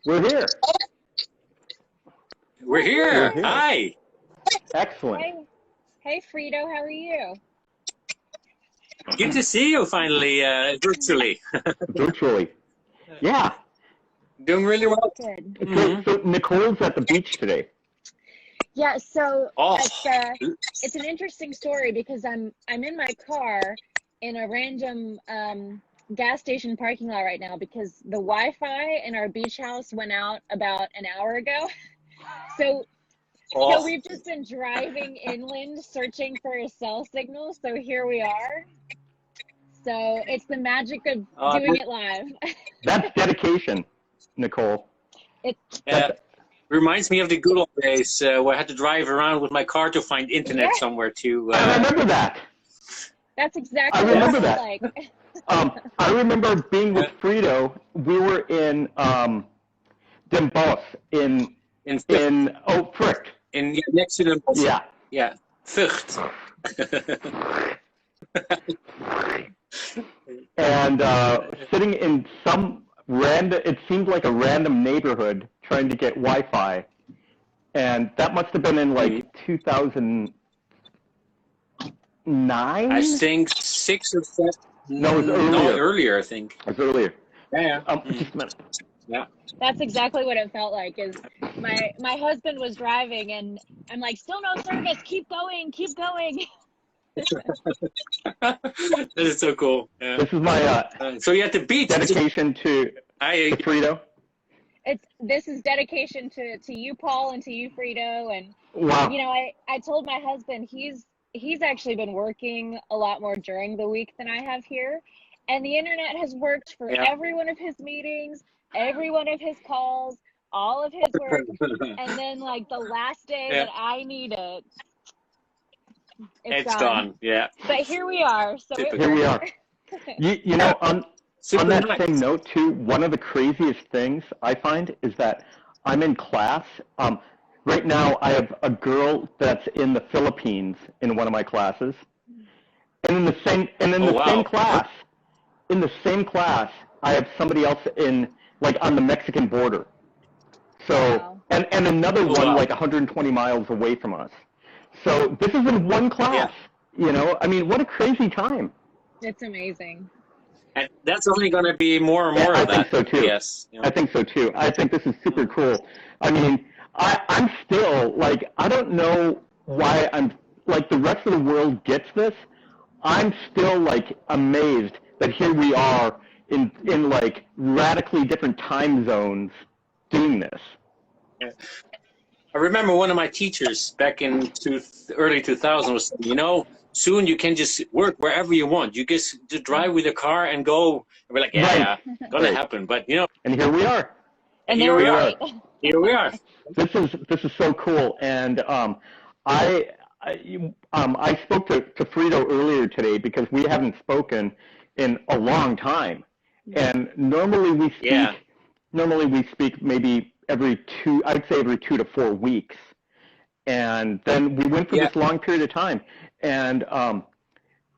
We're here. We're here. Hi. Excellent. Hey, Frido, how are you? Good to see you finally, virtually. Virtually. Yeah. Doing really well. Good. So Nicole's at the beach today. Yeah, so it's an interesting story because I'm in my car in a random gas station parking lot right now because the Wi-Fi in our beach house went out about an hour ago. So we've just been driving inland searching for a cell signal. So here we are. So it's the magic of doing it live. That's dedication, Nicole. Reminds me of the good old days where I had to drive around with my car to find internet somewhere to. I remember that. That's exactly what it felt like. I remember being with Frido. We were in Den Bosch in Frick. Next to Den Bosch. Yeah. Vught. And sitting in some random, it seemed like a random neighborhood trying to get Wi-Fi. And that must have been in like 2009? I think 6 or 7. No, it was earlier. No, earlier, I think. It was earlier. Yeah. Just a minute. Yeah. That's exactly what it felt like. Is my husband was driving, and I'm like, still no service. Keep going, keep going. That is so cool. Yeah. This is my so you're at the beach. dedication to Frido. This is dedication to you, Paul, and to you, Frido. And wow. You know, I told my husband he's actually been working a lot more during the week than I have here, and the internet has worked for every one of his meetings, every one of his calls, all of his work, and then like the last day that I need it, it's gone. Yeah. But here we are. So here we are. You know, on that same note too, one of the craziest things I find is that I'm in class. Right now, I have a girl that's in the Philippines in one of my classes, and in the same class, I have somebody else in like on the Mexican border. So and another one like 120 miles away from us. So this is in one class. You know, I mean, what a crazy time. It's amazing. And that's only going to be more and more of that. I think so too. Yes. I think so too. I think this is super cool. I mean, I'm still, like, I don't know why I'm, like, the rest of the world gets this. I'm still, like, amazed that here we are in like, radically different time zones doing this. Yeah. I remember one of my teachers back in early 2000 was saying, you know, soon you can just work wherever you want. You just drive with your car and go. And we're like, yeah, gonna happen. But, you know. And here we are. And here we are. Here we are. This is so cool, and I spoke to Frido earlier today because we haven't spoken in a long time, and normally we speak maybe every 2 to 4 weeks, and then we went for this long period of time, and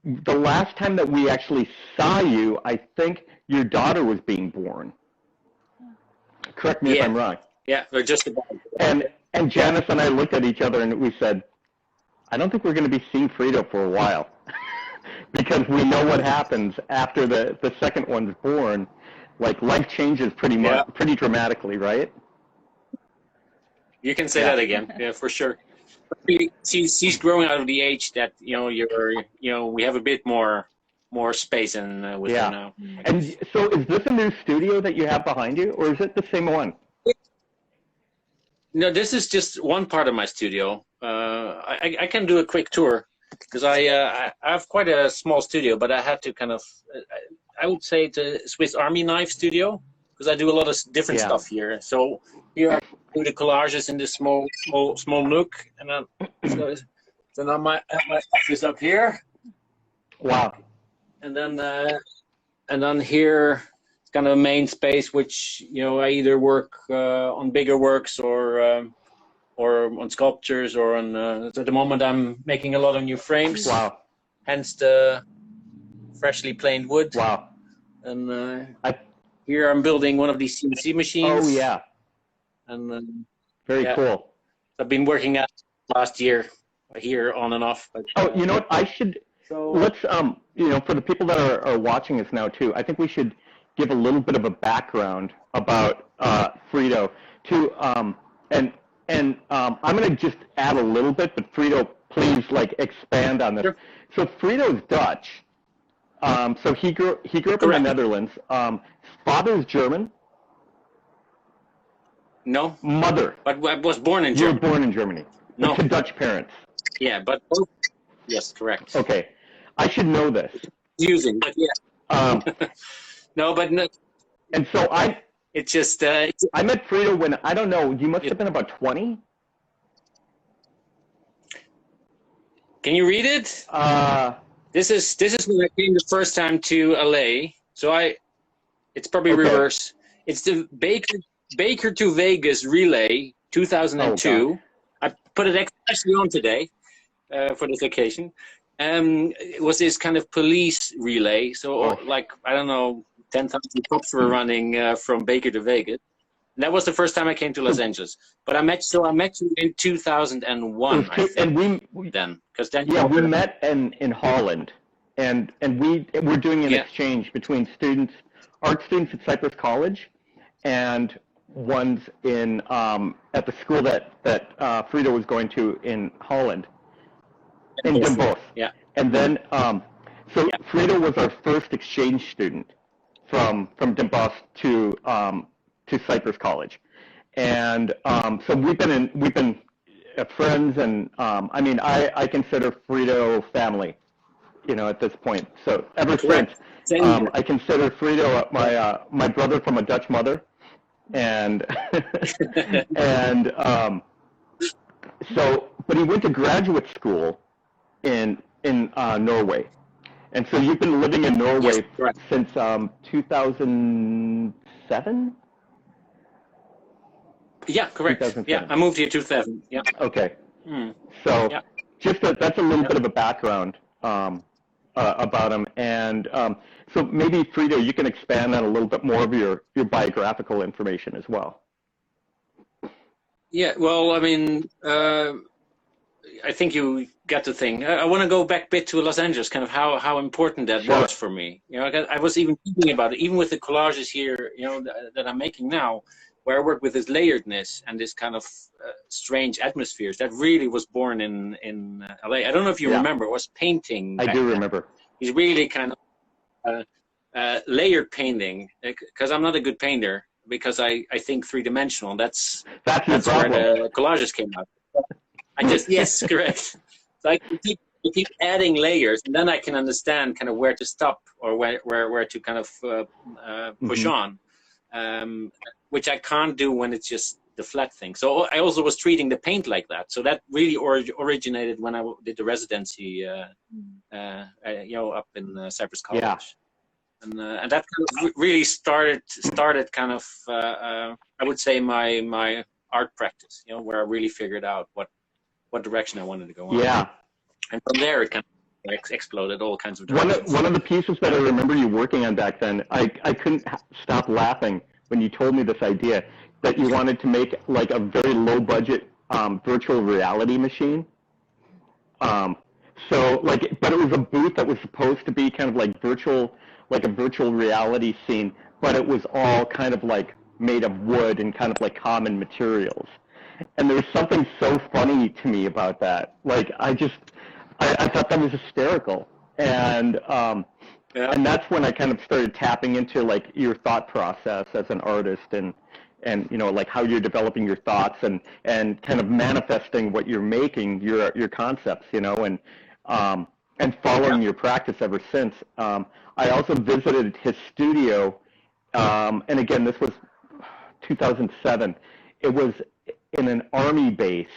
the last time that we actually saw you, I think your daughter was being born. Correct me if I'm wrong. Yeah, they're just about. And Janice and I looked at each other and we said, I don't think we're going to be seeing Frido for a while because we know what happens after the second one's born. Like life changes pretty dramatically, right? You can say that again, for sure. She's growing out of the age that we have a bit more space with her now. And so, is this a new studio that you have behind you, or is it the same one? No, this is just one part of my studio. I can do a quick tour because I have quite a small studio, but I had to kind of, I would say it's a Swiss Army knife studio because I do a lot of different stuff here. So here I do the collages in this small nook, and then then my office up here. Wow. And then here. Kind of a main space, which I either work on bigger works or on sculptures or on. At the moment, I'm making a lot of new frames. Wow! Hence the freshly planed wood. Wow! And here I'm building one of these CNC machines. Oh yeah! And very cool. I've been working at last year here on and off. But, you know what? I should. So let's for the people that are watching us now too, I think we should give a little bit of a background about Frido too. And I'm going to just add a little bit, but Frido, please expand on this. Sure. So Frido's Dutch. So he grew up Correct. in the Netherlands. Father's German. No. Mother. But I was born in Germany. You were born in Germany. No. To Dutch parents. Yeah, but yes, correct. Okay, I should know this. Using, but yeah. No, but no. And so It's just. I met Frido when, I don't know, you must have been about 20. Can you read it? This is when I came the first time to LA. So it's probably reverse. It's the Baker to Vegas relay 2002. I put it especially on today for this occasion. It was this kind of police relay. So I don't know, 10,000 cops were running from Baker to Vegas. And that was the first time I came to Los Angeles. But I met you in 2001. I think, we met in Holland, and we're doing an exchange between art students at Cypress College, and ones in at the school that Frido was going to in Holland, in Den Bosch. Yeah. And then Frido was our first exchange student from Den Bosch to Cypress College, and so we've been friends, and I consider Frido family, at this point. So ever since, I consider Frido my brother from a Dutch mother, and but he went to graduate school in Norway. And so you've been living in Norway since 2007? Yeah, correct. Yeah, I moved here 2000. Yeah. Okay. So that's a little bit of a background about him. And so maybe, Frido, you can expand on a little bit more of your biographical information as well. Yeah, well, I think you got the thing. I want to go back a bit to Los Angeles, kind of how important that was for me. I was even thinking about it, even with the collages here, that I'm making now, where I work with this layeredness and this kind of strange atmospheres. That really was born in LA. I don't know if you remember. It was painting. I do remember. It's really kind of layered painting, because I'm not a good painter, because I think three-dimensional. That's where the collages came out. Yes, correct. So I keep adding layers, and then I can understand kind of where to stop or where to kind of push on, which I can't do when it's just the flat thing. So I also was treating the paint like that. So that really originated when I did the residency, up in Cypress College. Yeah. And that kind of really started kind of I would say my art practice, where I really figured out what direction I wanted to go on. Yeah. And from there, it kind of exploded all kinds of directions. One of the pieces that I remember you working on back then, I couldn't stop laughing when you told me this idea that you wanted to make like a very low budget virtual reality machine. But it was a booth that was supposed to be kind of like a virtual reality scene, but it was all kind of like made of wood and kind of like common materials. And there's something so funny to me about that. Like, I thought that was hysterical. And that's when I kind of started tapping into like your thought process as an artist, and like how you're developing your thoughts and kind of manifesting what you're making, your concepts, and following your practice ever since. I also visited his studio, and again, this was 2007. It was in an army base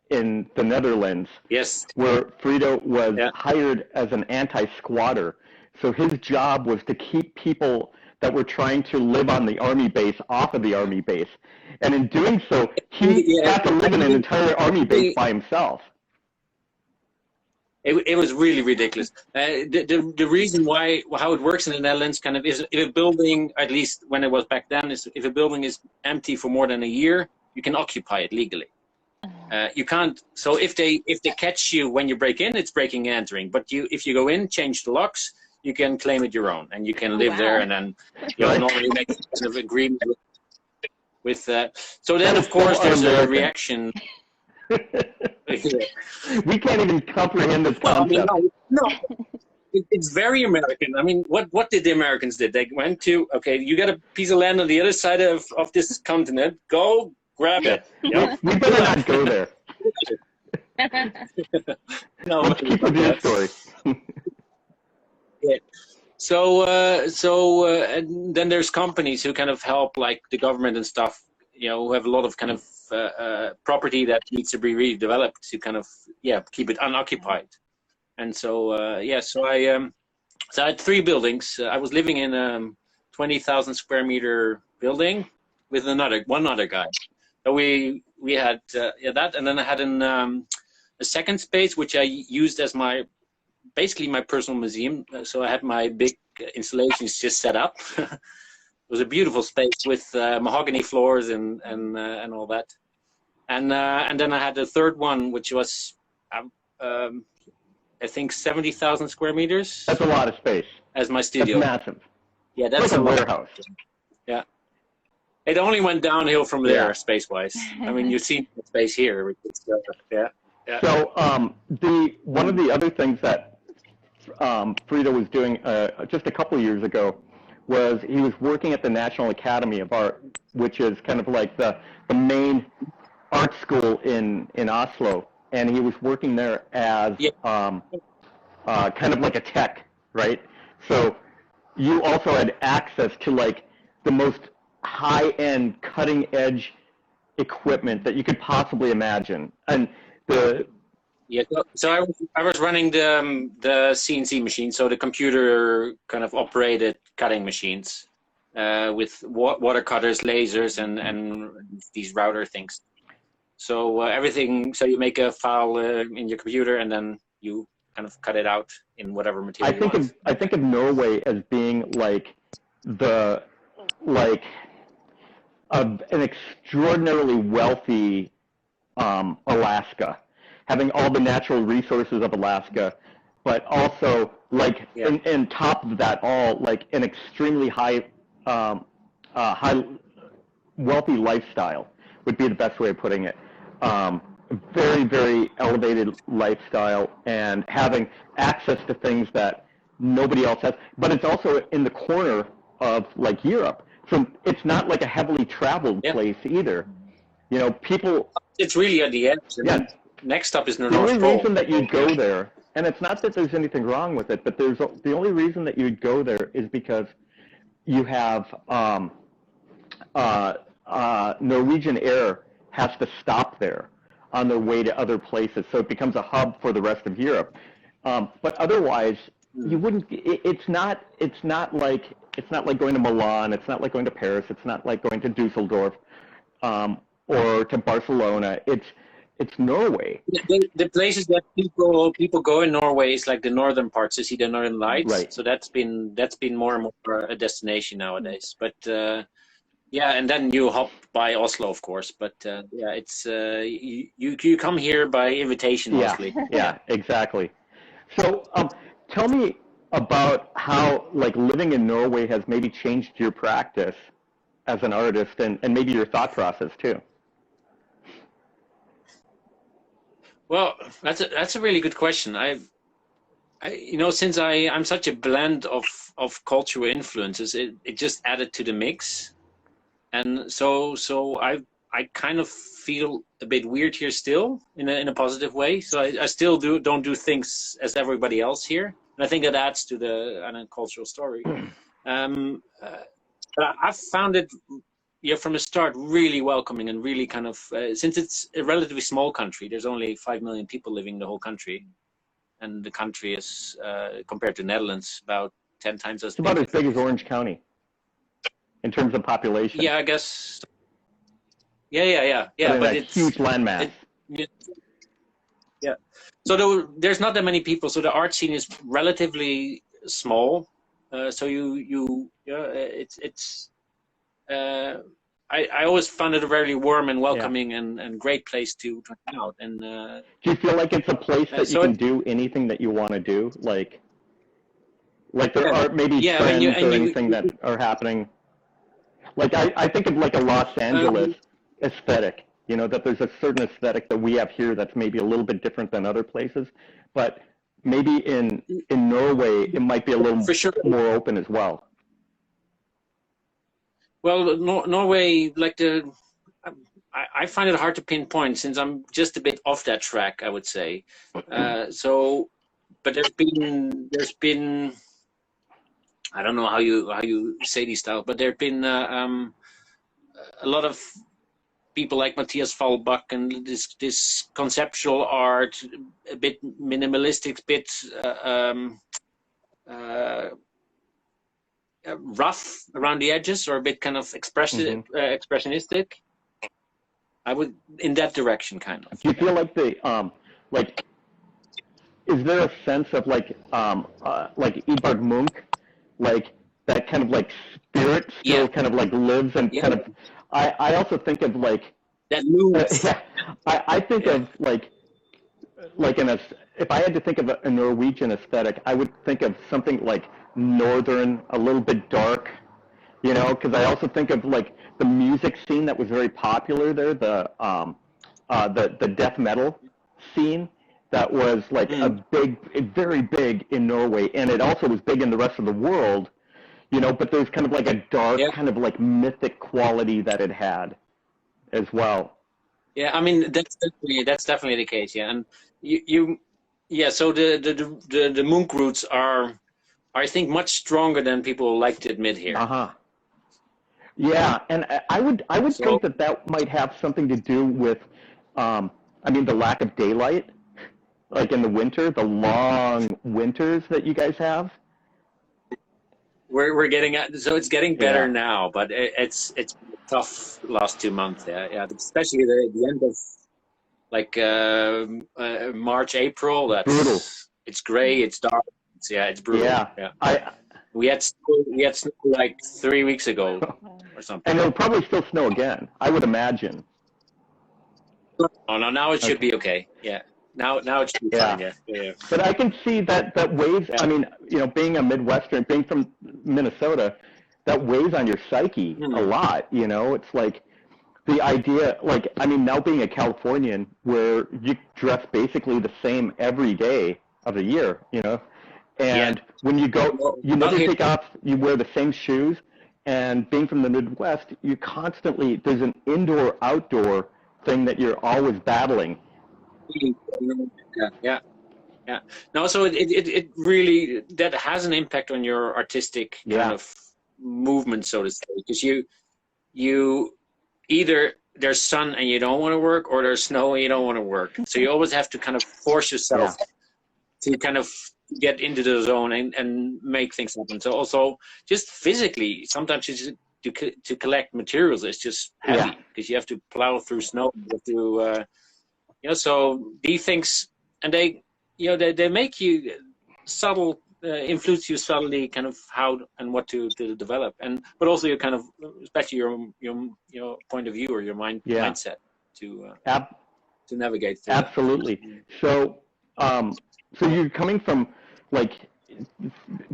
in the Netherlands, where Frido was hired as an anti-squatter. So his job was to keep people that were trying to live on the army base off of the army base. And in doing so, he had to live in an entire army base by himself. It was really ridiculous. The reason how it works in the Netherlands is if a building, at least when it was back then, is if a building is empty for more than a year, you can occupy it legally. You can't. So if they catch you when you break in, it's breaking and entering. But if you go in, change the locks, you can claim it your own, and you can live there, and then normally make a kind of agreement with that. So then, of course, there's a reaction. We can't even comprehend this concept. No. It's very American. I mean, what did the Americans did? They went to, okay, you got a piece of land on the other side of this continent. Go grab it. Yeah. We better not go there. No, let's keep with your story. Yeah. So and then there's companies who kind of help, like the government and stuff, who have a lot of kind of property that needs to be redeveloped to kind of, keep it unoccupied. And so, so I had 3 buildings. I was living in a 20,000 square meter building with one other guy. So we had that, and then I had a second space which I used as basically my personal museum. So I had my big installations just set up. It was a beautiful space with mahogany floors and all that. And then I had a third one which was I think 70,000 square meters. That's a lot of space. As my studio. That's massive. Yeah, that's like a warehouse. Yeah. It only went downhill from there, space-wise. I mean, you see the space here. Yeah. So one of the other things that Frido was doing just a couple of years ago was he was working at the National Academy of Art, which is kind of like the main art school in Oslo. And he was working there as kind of like a tech, right? So you also had access to like the most high-end, cutting-edge equipment that you could possibly imagine. And so I was running the CNC machine, so the computer kind of operated cutting machines with water cutters, lasers, and these router things. So everything, so you make a file in your computer, and then you kind of cut it out in whatever material you want. I think of Norway as being like an extraordinarily wealthy Alaska, having all the natural resources of Alaska, but also like in top of that all, like an extremely high wealthy lifestyle would be the best way of putting it. Very, very elevated lifestyle, and having access to things that nobody else has. But it's also in the corner of like Europe, so it's not like a heavily traveled place either. People. It's really at the edge. Yeah. Next up is the North Pole. The only reason that you go there, and it's not that there's anything wrong with it, but the only reason that you'd go there is because you have Norwegian Air has to stop there on their way to other places, so it becomes a hub for the rest of Europe. But otherwise, you wouldn't. It's not like going to Milan. It's not like going to Paris. It's not like going to Dusseldorf or to Barcelona. It's Norway. The places that people go in Norway is like the northern parts to see the northern lights. Right. So that's been more and more a destination nowadays. But and then you hop by Oslo, of course. But it's you come here by invitation mostly. Yeah, exactly. So tell me about how like living in Norway has maybe changed your practice as an artist, and maybe your thought process too. Well, that's a really good question. I since I'm such a blend of cultural influences, it just added to the mix, and so I kind of feel a bit weird here still in a positive way. So I still don't do things as everybody else here, and I think that adds to the cultural story. But I've found it. From the start, really welcoming and really kind of, since it's a relatively small country, there's only 5 million people living in the whole country. And the country is, compared to Netherlands, about 10 times as big. It's about as big as Orange County in terms of population. Yeah, I guess. Yeah. But it's huge landmass. Yeah. So there's not that many people. So the art scene is relatively small. So I always found it a very warm and welcoming and great place to hang out. And do you feel like it's a place that you can do anything that you want to do? Like there are maybe trends or anything that are happening. Like I think of like a Los Angeles aesthetic, you know, that there's a certain aesthetic that we have here that's maybe a little bit different than other places, but maybe in Norway it might be a little more open as well. Well, Norway, like I find it hard to pinpoint since I'm just a bit off that track, I would say. But there's been I don't know how you say these styles, but there've been a lot of people like Matthias Fallbach and this conceptual art, a bit minimalistic, bit rough around the edges, or a bit kind of expressionistic. I would in that direction, kind of. Do you feel like like is there a sense of like Edvard Munch, like that kind of like spirit still kind of like lives and kind of. I also think of like that moves. I think of like if I had to think of a Norwegian aesthetic, I would think of something like northern, a little bit dark, you know, because I also think of like the music scene that was very popular there, the death metal scene that was like very big in Norway, and it also was big in the rest of the world, you know, but there's kind of like a dark kind of like mythic quality that it had as well. Yeah, I mean that's definitely the case. Yeah, and so the Munch roots are, I think, much stronger than people like to admit here. Yeah, and I would think that might have something to do with, I mean, the lack of daylight, like in the winter, the long winters that you guys have. We're getting so it's getting better now, but it's tough last 2 months. Yeah, especially the end of like March, April. That's brutal. It's gray, it's dark. It's brutal. Yeah. We had snow like 3 weeks ago or something. And it'll probably still snow again, I would imagine. Oh no, now it should be okay. Yeah. Now it should be fine. Yeah. But I can see that weighs. I mean, you know, being a Midwestern, being from Minnesota, that weighs on your psyche a lot. You know, it's like the idea. Like, I mean, now being a Californian, where you dress basically the same every day of the year. You know, and when you go, you never take off. You wear the same shoes. And being from the Midwest, you constantly there's an indoor-outdoor thing that you're always battling. Yeah. No, so it really, that has an impact on your artistic kind of movement, so to say, because you either there's sun and you don't want to work, or there's snow and you don't want to work. So you always have to kind of force yourself to kind of get into the zone and make things happen. So also just physically, sometimes to collect materials, it's just heavy because you have to plow through snow. You have to so these things, and they make you subtle, influence you subtly, kind of how and what to develop, but also your kind of, especially your point of view or your mindset to navigate through. Absolutely. So you're coming from like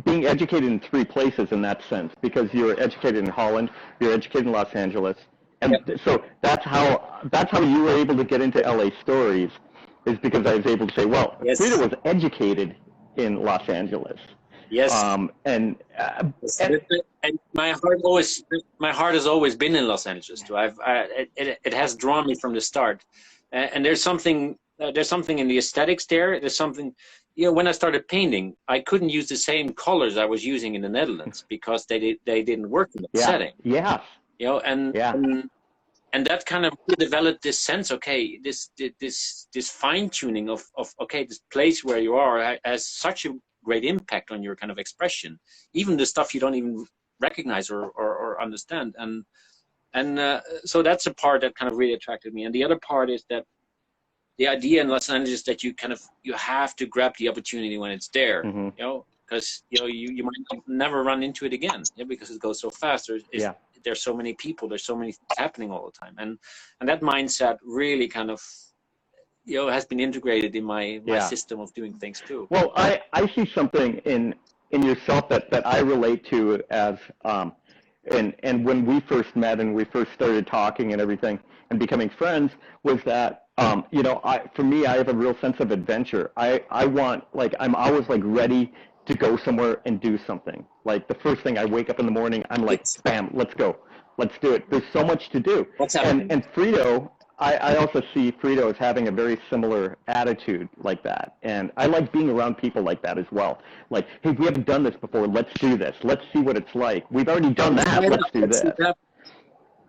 being educated in 3 places in that sense, because you're educated in Holland, you're educated in Los Angeles. And so that's how you were able to get into LA Stories, is because I was able to say, well, Frido was educated in Los Angeles. Yes. And my heart has always been in Los Angeles too. It has drawn me from the start. And there's something in the aesthetics there. There's something, when I started painting, I couldn't use the same colors I was using in the Netherlands because they didn't work in the setting. Yeah. And that kind of developed this sense. Okay, this fine tuning of okay, this place where you are has such a great impact on your kind of expression, even the stuff you don't even recognize or understand. And so that's a part that kind of really attracted me. And the other part is that the idea in Los Angeles that you have to grab the opportunity when it's there, because you might never run into it again, because it goes so fast. It's there's so many people, there's so many things happening all the time, and that mindset really kind of has been integrated in my system of doing things too. Well, I see something in yourself that I relate to as and when we first met and we first started talking and everything and becoming friends was that for me, I have a real sense of adventure. I want, like, I'm always like ready to go somewhere and do something. Like the first thing I wake up in the morning, I'm like, bam, let's go, let's do it. There's so much to do. What's happening? And Frido, I also see Frido as having a very similar attitude like that. And I like being around people like that as well. Like, hey, we haven't done this before. Let's do this. Let's see what it's like. We've already done that. Let's do this.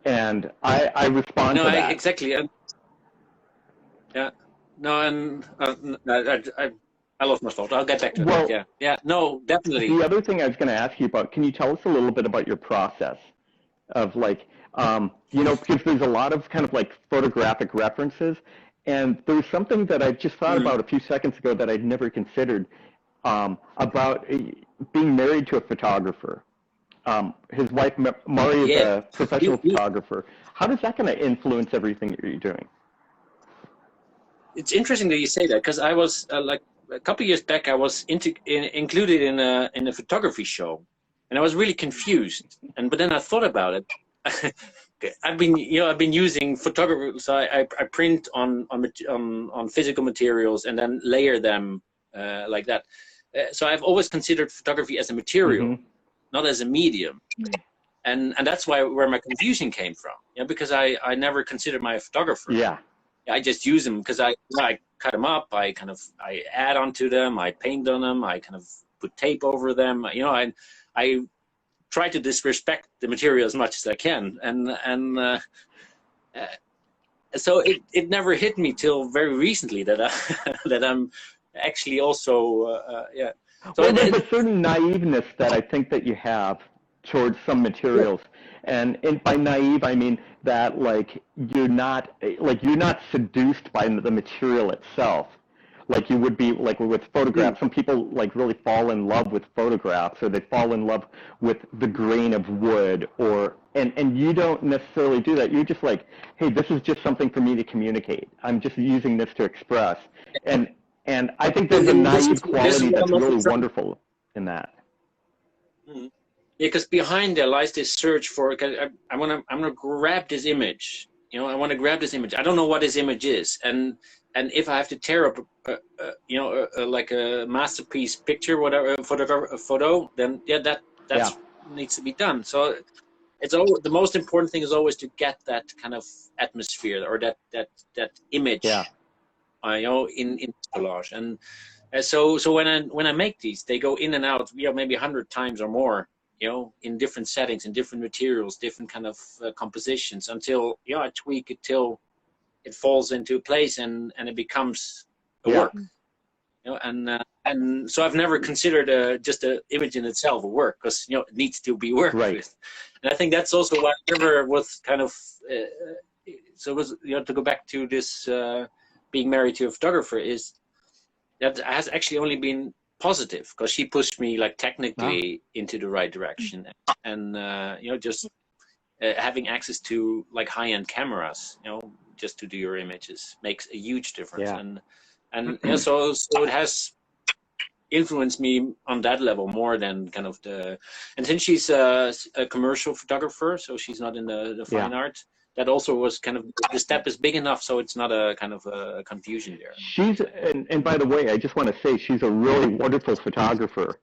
And I respond to that. Exactly. Yeah. No, and I lost my thought. I'll get back to that. Yeah. Yeah. No, definitely. The other thing I was going to ask you about, can you tell us a little bit about your process of like, because there's a lot of kind of like photographic references, and there's something that I just thought about a few seconds ago that I'd never considered about being married to a photographer. His wife, Mari, is a professional photographer. How does that kind of influence everything that you're doing? It's interesting that you say that, because I was like a couple of years back, I was included in a photography show, and I was really confused. But then I thought about it. I've been using photography, so I print on physical materials and then layer them like that. So I've always considered photography as a material, not as a medium, and that's where my confusion came from. Because I never considered my photographer. Yeah. I just use them because I cut them up. I add onto them. I paint on them. I kind of put tape over them. I try to disrespect the material as much as I can, and so it never hit me till very recently that that I'm actually also So well, there's a certain naiveness that I think that you have towards some materials. And by naive, I mean that like you're not seduced by the material itself, like you would be like with photographs. Some people like really fall in love with photographs, or they fall in love with the grain of wood, and you don't necessarily do that. You're just like, hey, this is just something for me to comcommunicate. I'm just using this to express, and I think there's a naive quality that's really wonderful in that. Yeah, because behind there lies this search for. I'm gonna grab this image. I want to grab this image. I don't know what this image is, and if I have to tear up, like a masterpiece picture, whatever, a photo, then that needs to be done. So it's always, the most important thing is always to get that kind of atmosphere or that image. Yeah. In collage, and so when I make these, they go in and out, maybe 100 times or more. In different settings, in different materials, different kind of compositions, until I tweak it till it falls into place and it becomes a work. And so I've never considered just an image in itself a work, because it needs to be worked with. And I think that's also why I never was kind of so it was to go back to this being married to a photographer, is that has actually only been positive, because she pushed me like technically into the right direction, and just having access to like high-end cameras, just to do your images makes a huge difference. And so it has influenced me on that level more than kind of and since she's a commercial photographer, so she's not in the fine art. That also was kind of, the step is big enough, so it's not a kind of a confusion there. She's, and by the way, I just want to say she's a really wonderful photographer.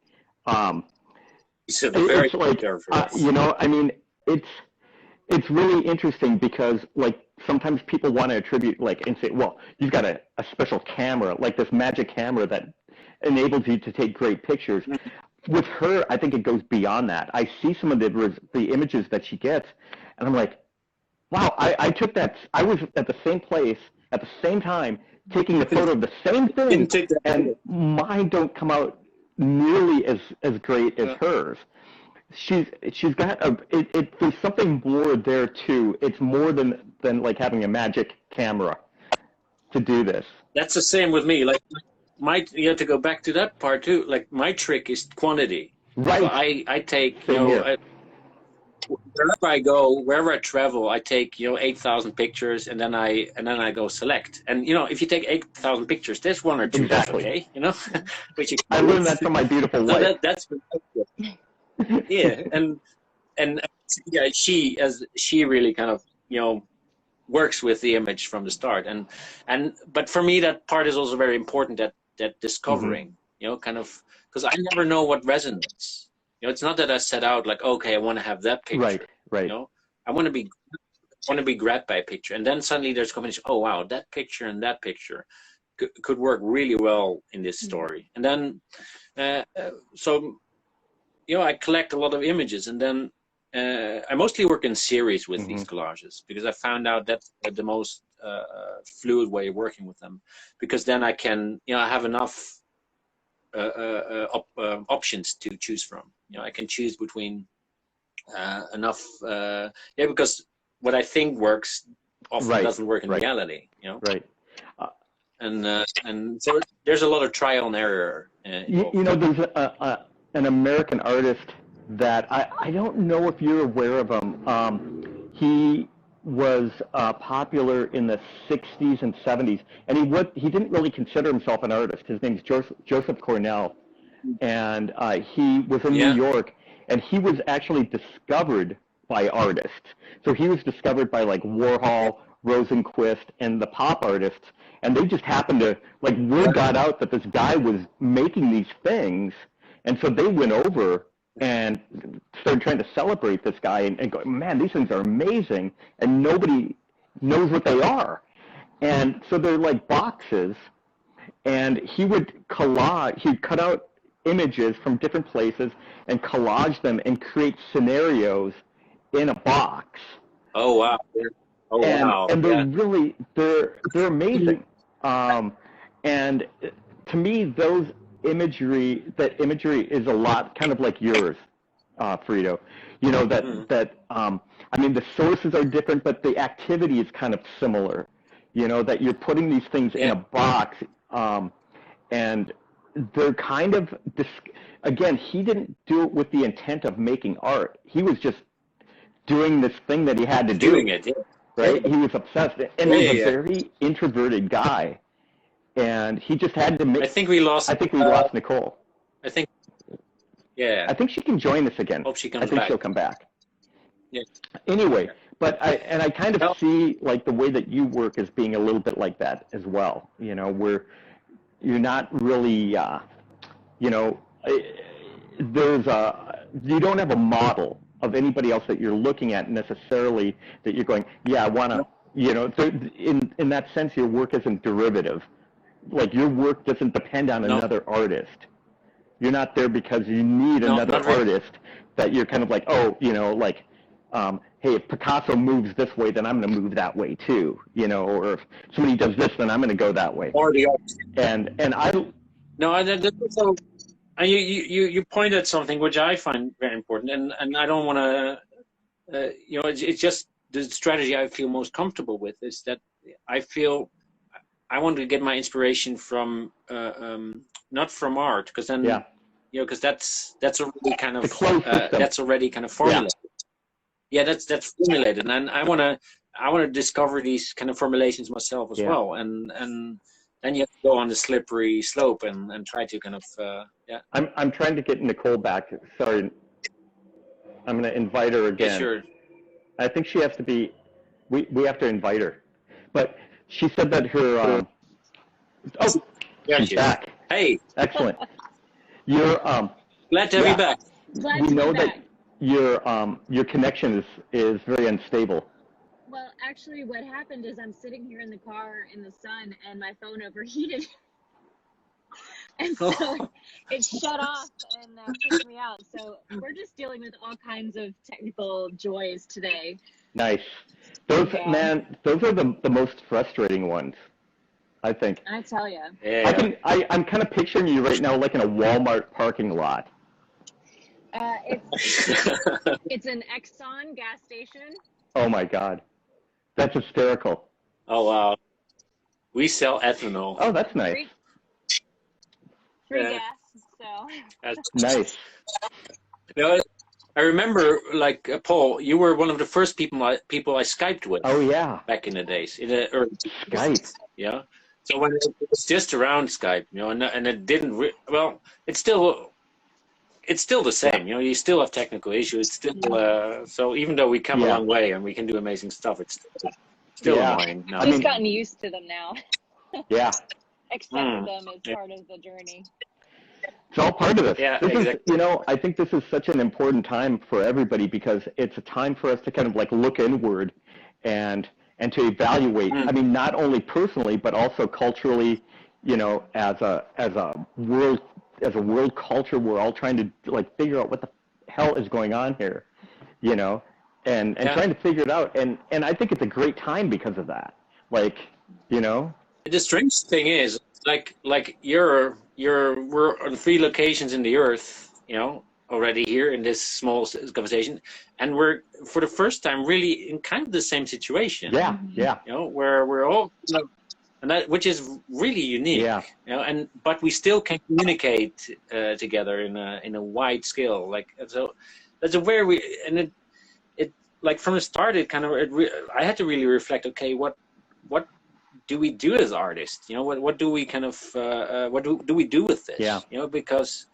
She's a very good photographer. I mean, it's really interesting, because like sometimes people want to attribute and say, well, you've got a special camera, like this magic camera that enables you to take great pictures. With her, I think it goes beyond that. I see some of the images that she gets, and I'm like, wow, I took that. I was at the same place at the same time taking the photo of the same thing, and mine don't come out nearly as great as hers. She's got there's something more there too. It's more than like having a magic camera to do this. That's the same with me. Like you have to go back to that part too. Like my trick is quantity. Right. So I take wherever I go, wherever I travel, I take 8,000 pictures, and then I go select. And if you take 8,000 pictures, there's one or two Exactly. that's okay, which you I learned that from my beautiful wife. that's yeah, and yeah, she really kind of works with the image from the start, but for me that part is also very important, that discovering, kind of, because I never know what resonates. It's not that I set out like, okay, I want to have that picture. Right. I want to be grabbed by a picture, and then suddenly there's a combination. Oh wow, that picture and that picture could work really well in this story. And then, so I collect a lot of images, and then I mostly work in series with these collages, because I found out that's the most fluid way of working with them, because then I can I have enough options to choose from. I can choose between enough, because what I think works often doesn't work in reality. Right. And so there's a lot of trial and error. There's an American artist that I don't know if you're aware of him. He was popular in the 60s and 70s, and he didn't really consider himself an artist. His name's Joseph Cornell, and he was in New York, and he was actually discovered by artists. So he was discovered by like Warhol, Rosenquist, and the pop artists, and they just happened to, like, word got out that this guy was making these things, and so they went over and started trying to celebrate this guy and go, man, these things are amazing, and nobody knows what they are. And so they're like boxes, and he would he'd cut out images from different places and collage them and create scenarios in a box. Oh wow. Wow. And they're really, they're amazing. And to me, that imagery is a lot kind of like yours, Frido. I mean, the sources are different, but the activity is kind of similar. That you're putting these things in a box, and they're kind of, again, he didn't do it with the intent of making art. He was just doing this thing that he had to do. Doing it, right? He was obsessed, and he was a very introverted guy. And he just had to make. I think we lost Nicole. I think. Yeah. I think she can join us again. Hope she comes back. I think she'll come back. Yeah. Anyway, but I kind of see like the way that you work as being a little bit like that as well. Where you're not really, you don't have a model of anybody else that you're looking at necessarily that you're going, yeah, I want to. In that sense, your work isn't derivative. Like, your work doesn't depend on another artist. You're not there because you need another artist that you're kind of like, hey, if Picasso moves this way, then I'm going to move that way too, or if somebody does this, then I'm going to go that way. Or the opposite. And I so you pointed at something which I find very important, and I don't want to, it's just the strategy I feel most comfortable with is that I feel I want to get my inspiration from not from art, because then because that's already kind of formulated. Yeah, that's formulated, and I want to discover these kind of formulations myself as well, and then you have to go on the slippery slope and try to kind of I'm trying to get Nicole back. Sorry, I'm going to invite her again. Yeah, sure. I think she has to be. We have to invite her, but she said that her. She's back. Hey, excellent. You're glad to have you back. Glad to be back. That your connection is very unstable. Well, actually, what happened is I'm sitting here in the car in the sun, and my phone overheated, and so it shut off and kicked me out. So we're just dealing with all kinds of technical joys today. Nice. Those are the most frustrating ones, I think. I tell you. Yeah. I'm kind of picturing you right now like in a Walmart parking lot. It's an Exxon gas station. Oh my God. That's hysterical. Oh wow. We sell ethanol. Oh, that's nice. Free gas, so. Nice. I remember, like Paul, you were one of the first people I Skyped with. Oh yeah. Back in the days, in the early Skype. Yeah. So when it was just around Skype, you know, and it didn't. Well, it's still the same. You know, you still have technical issues. It's still so even though we come a long way and we can do amazing stuff, it's still annoying. No. I've just gotten used to them now. Yeah. Accept them as part of the journey. It's all part of it. Yeah, this exactly. is, you know, I think this is such an important time for everybody because it's a time for us to kind of like look inward and to evaluate. I mean, not only personally, but also culturally, you know, as a world culture, we're all trying to like figure out what the hell is going on here, you know, and trying to figure it out. And I think it's a great time because of that. Like, you know. The strange thing is, like we're on 3 locations in the earth, you know, already here in this small conversation, and we're for the first time really in kind of the same situation. Yeah, yeah. You know, where we're all, you know, and that which is really unique. Yeah. You know, but we still can communicate together in a wide scale. Like so, that's where we and it like from the start it kind of I had to really reflect. Okay, what do we do as artists? You know, what do we kind of what do we do with this? Yeah. You know, because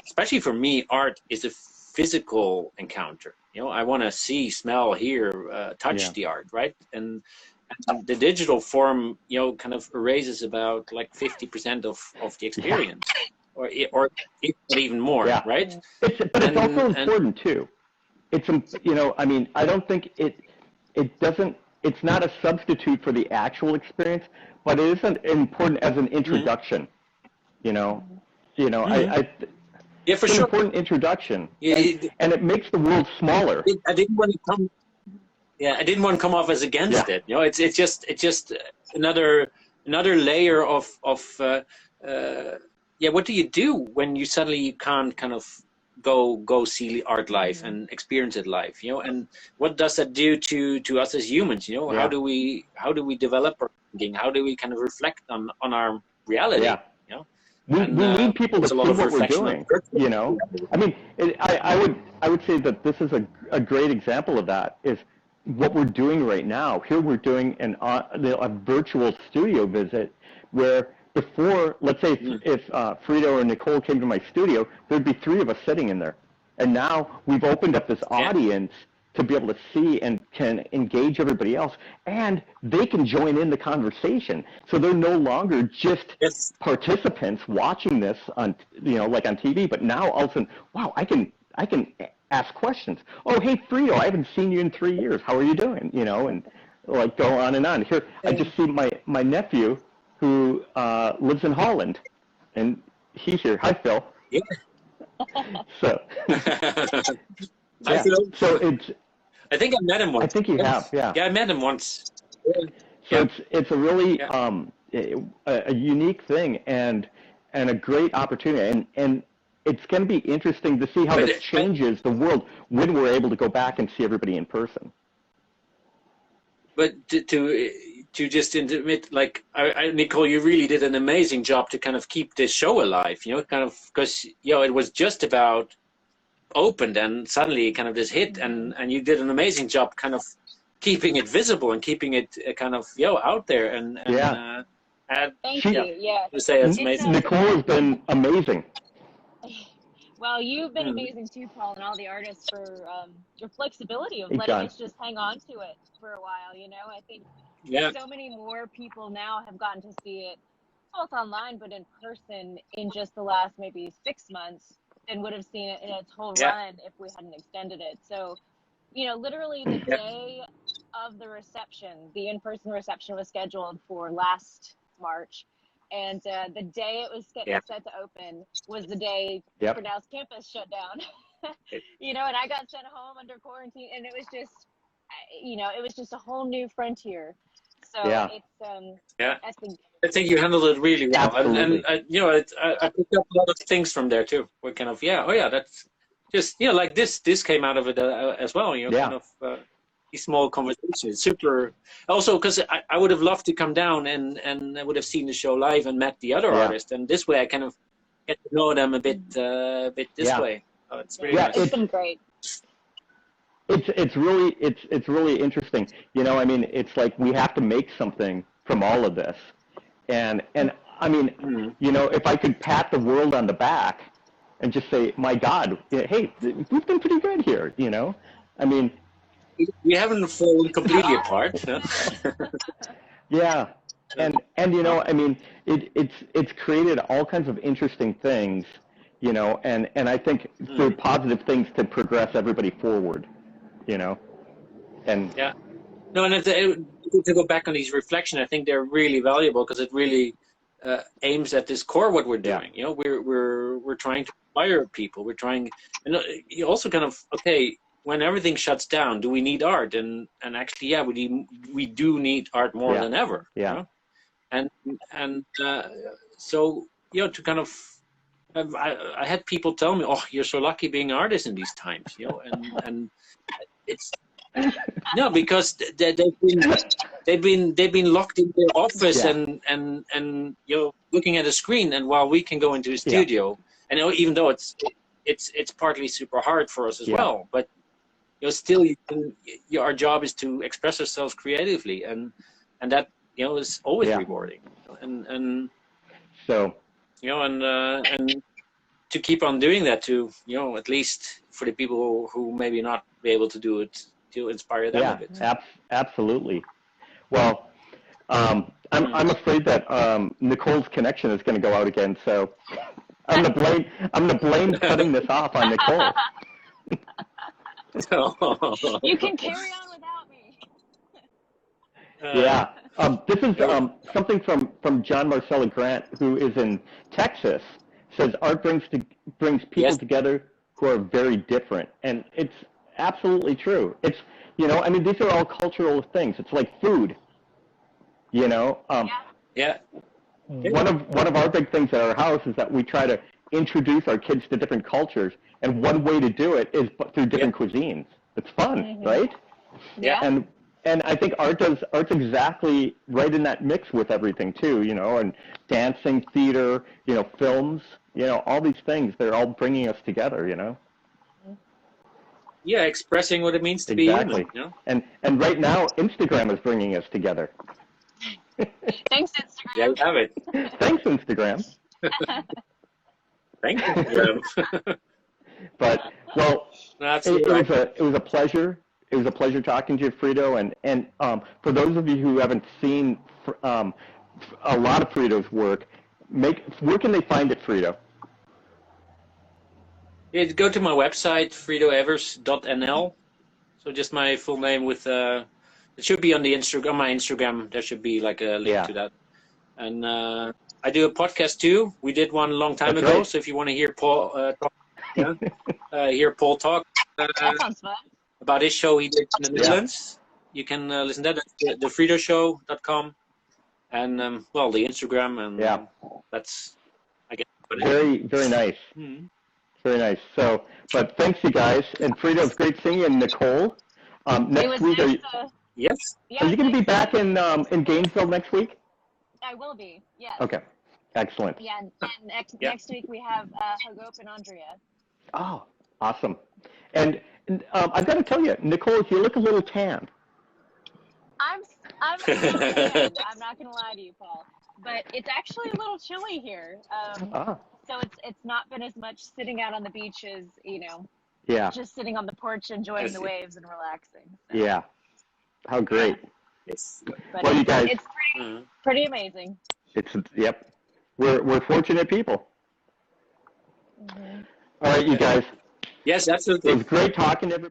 especially for me, art is a physical encounter. You know, I want to see, smell, hear, touch the art, right? And the digital form, you know, kind of erases about like 50% of the experience, or even more, right? But it's also important too. It's, you know, I mean, I don't think it doesn't. It's not a substitute for the actual experience, but it is important as an introduction. You know, yeah, for it's sure. an important introduction, Yeah, and it makes the world smaller. I didn't want to come. Yeah, I didn't want to come off as against it. You know, it's just another layer of what do you do when you suddenly can't kind of go see art live and experience it live, you know, and what does that do to us as humans, you know? How do we develop our thinking? How do we kind of reflect on our reality? You know, we need people to see what we're doing, you know. I mean, I would say that this is a great example of that, is what we're doing right now. Here we're doing a virtual studio visit where before, let's say if Frido or Nicole came to my studio, there'd be 3 of us sitting in there. And now we've opened up this audience to be able to see and can engage everybody else. And they can join in the conversation. So they're no longer just participants watching this on, you know, like on TV, but now all of a sudden, wow, I can ask questions. Oh, hey, Frido, I haven't seen you in 3 years. How are you doing? You know, and like go on and on. Here, I just see my nephew who lives in Holland, and he's here. Hi, Phil. Yeah. So, Hi, Phil. So it's. I think I met him once. I think you have, yeah. Yeah, I met him once. So it's a really a unique thing and a great opportunity, and it's going to be interesting to see how this changes the world when we're able to go back and see everybody in person. But to just admit, like, Nicole, you really did an amazing job to kind of keep this show alive, you know, kind of, because, you know, it was just about opened and suddenly kind of this hit, and you did an amazing job kind of keeping it visible and keeping it kind of, you know, out there. Thank you. Yeah. To say it's amazing. Nicole has been amazing. Well, you've been amazing too, Paul, and all the artists for your flexibility of letting us just hang on to it for a while. You know, I think so many more people now have gotten to see it both online but in person in just the last maybe 6 months, and would have seen it in its whole run if we hadn't extended it. So, you know, literally the day of the reception, the in-person reception was scheduled for last March. And the day it was set to open was the day Brunau's campus shut down. You know, and I got sent home under quarantine, and it was just, you know, it was just a whole new frontier. So it's, I think you handled it really well. And you know, I picked up a lot of things from there too. We're kind of, that's just, you know, like this came out of it as well, you know, kind of, these small conversations, super. Also, because I would have loved to come down and I would have seen the show live and met the other artists, and this way I kind of get to know them a bit this way. It's really Yeah, nice. It's been great. It's really interesting. You know, I mean, it's like we have to make something from all of this, and I mean, you know, if I could pat the world on the back and just say, my God, hey, we've been pretty good here. You know, I mean, we haven't fallen completely apart. Huh? yeah, and you know, I mean, it's created all kinds of interesting things. You know, and I think they're positive things to progress everybody forward. You know, and yeah, no, and to go back on these reflections, I think they're really valuable because it really aims at this core what we're doing. You know, we're trying to inspire people. We're trying, and you also kind of when everything shuts down, do we need art? And actually, yeah, we do need art more than ever. Yeah, you know? and so you know, to kind of. I had people tell me, "Oh, you're so lucky being an artist in these times," you know, and it's no, because they've been locked in their office and you know, looking at a screen, and while we can go into a studio, and you know, even though it's partly super hard for us as well, but you know, still our job is to express ourselves creatively, and that, you know, is always rewarding, and so. You know, and to keep on doing that, to, you know, at least for the people who maybe not be able to do it, to inspire them a bit. Absolutely. Well, I'm afraid that Nicole's connection is going to go out again, so I'm gonna blame cutting this off on Nicole. You can carry on without me. Yeah. This is something from John Marcella Grant, who is in Texas. Says art brings people together who are very different, and it's absolutely true. It's, you know, I mean, these are all cultural things. It's like food. You know. One of our big things at our house is that we try to introduce our kids to different cultures, and one way to do it is through different cuisines. It's fun, right? Yeah. And I think art's exactly right in that mix with everything too, you know, and dancing, theater, you know, films, you know, all these things, they're all bringing us together, you know. Yeah, expressing what it means to be human. You know? And right now, Instagram is bringing us together. Thanks, Instagram. Yeah, you have it. Thanks, Instagram. Thank you. But well, it was a pleasure. It was a pleasure talking to you, Frido. And for those of you who haven't seen a lot of Frido's work, where can they find it, Frido? Yeah, go to my website, fridoevers.nl. So just my full name with it should be on the Instagram. My Instagram, there should be like a link to that. And I do a podcast too. We did one a long time ago. Right. So if you want to hear Paul talk, that sounds fun. About his show he did in the Netherlands, you can listen to that at thefridoshow.com, and well, the Instagram, and that's, I guess. Very nice. Very nice. So, but thanks you guys, and Frido, it's great seeing you, and Nicole. Next week, yes. Are you going to be back in Gainesville next week? I will be. Yes. Okay. Excellent. Yeah, and next week we have Hagop and Andrea. Oh, awesome. And I've got to tell you, Nicole, you look a little tan. I'm a little tan. I'm not going to lie to you, Paul. But it's actually a little chilly here. So it's not been as much sitting out on the beach as, you know, just sitting on the porch enjoying the waves and relaxing. So. Yeah. How great. Yes. But well, you guys. It's pretty amazing. We're fortunate people. Mm-hmm. All right, you guys. Yes, absolutely. It was great talking to everybody.